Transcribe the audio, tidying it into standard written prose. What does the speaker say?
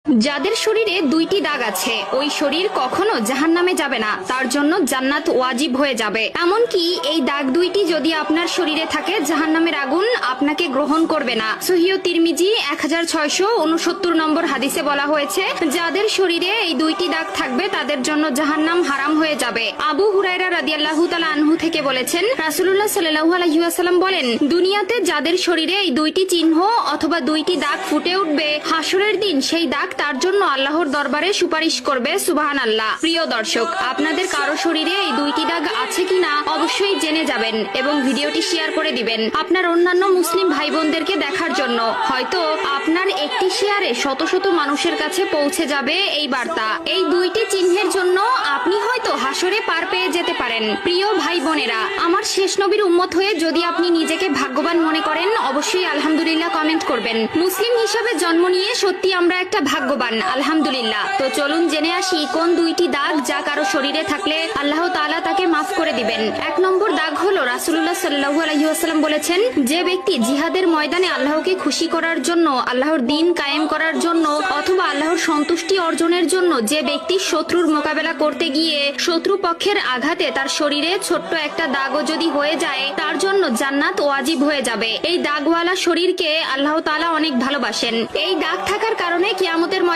যাদের শরীরে দুইটি দাগ আছে ওই শরীর কখনো জাহান্নামে যাবে না, তার জন্য জান্নাত ওয়াজিব হয়ে যাবে। এমনকি এই দাগ দুইটি যদি আপনার শরীরে থাকে জাহান্নামের আগুন আপনাকে গ্রহণ করবে না। সহিহ তিরমিজি 1669 নম্বর হাদিসে বলা হয়েছে, যাদের শরীরে এই দুইটি দাগ থাকবে তাদের জন্য জাহান্নাম হারাম হয়ে যাবে। আবু হুরায়রা রাদিয়াল্লাহু তাআলা আনহু থেকে বলেছেন, রাসূলুল্লাহ সাল্লাল্লাহু আলাইহি ওয়াসাল্লাম বলেন, দুনিয়াতে যাদের শরীরে এই দুইটি চিহ্ন অথবা দুইটি দাগ ফুটে উঠবে, হাসরের দিন সেই দাগ তার জন্য আল্লাহর দরবারে সুপারিশ করবে। সুবহানাল্লাহ। প্রিয় দর্শক, আপনাদের কারো শরীরে এই দুইটি দাগ আছে কিনা অবশ্যই জেনে যাবেন এবং ভিডিওটি শেয়ার করে দিবেন আপনার অন্যান্য মুসলিম ভাই বোনদেরকে দেখার জন্য। হয়তো আপনার একটি শেয়ারে শত শত মানুষের কাছে পৌঁছে যাবে এই বার্তা। এই দুইটি চিহ্নের জন্য আপনি হয়তো হাসরে পার পেয়ে যেতে পারেন। প্রিয় ভাই বোনেরা, আমার শেষ নবীর উম্মত হয়ে যদি আপনি নিজেকে ভাগ্যবান মনে করেন অবশ্যই আলহামদুলিল্লাহ কমেন্ট করবেন। মুসলিম হিসাবে জন্ম নিয়ে সত্যি আমরা একটা ভাগ্যবান, আলহামদুলিল্লাহ। তো চলুন জেনে আসি কোন দুইটি দাগ যা কারো শরীরে থাকলে আল্লাহ তাআলা তাকে মাফ করে দিবেন। 1 নম্বর দাগ হলো, রাসূলুল্লাহ সাল্লাল্লাহু আলাইহি ওয়াসাল্লাম বলেছেন, যে ব্যক্তি জিহাদের ময়দানে আল্লাহকে খুশি করার জন্য, আল্লাহর দ্বীন কায়েম করার জন্য অথবা আল্লাহর সন্তুষ্টি অর্জনের জন্য যে ব্যক্তি শত্রুর মোকাবেলা করতে গিয়ে শত্রু পক্ষের আঘাতে তার শরীরে ছোট্ট একটা দাগও যদি হয়ে যায় তার জন্য জান্নাত ওয়াজিব হয়ে যাবে। এই দাগওয়ালা শরীরকে আল্লাহ তাআলা অনেক ভালোবাসেন। এই দাগ থাকার কারণে কিয়ামতের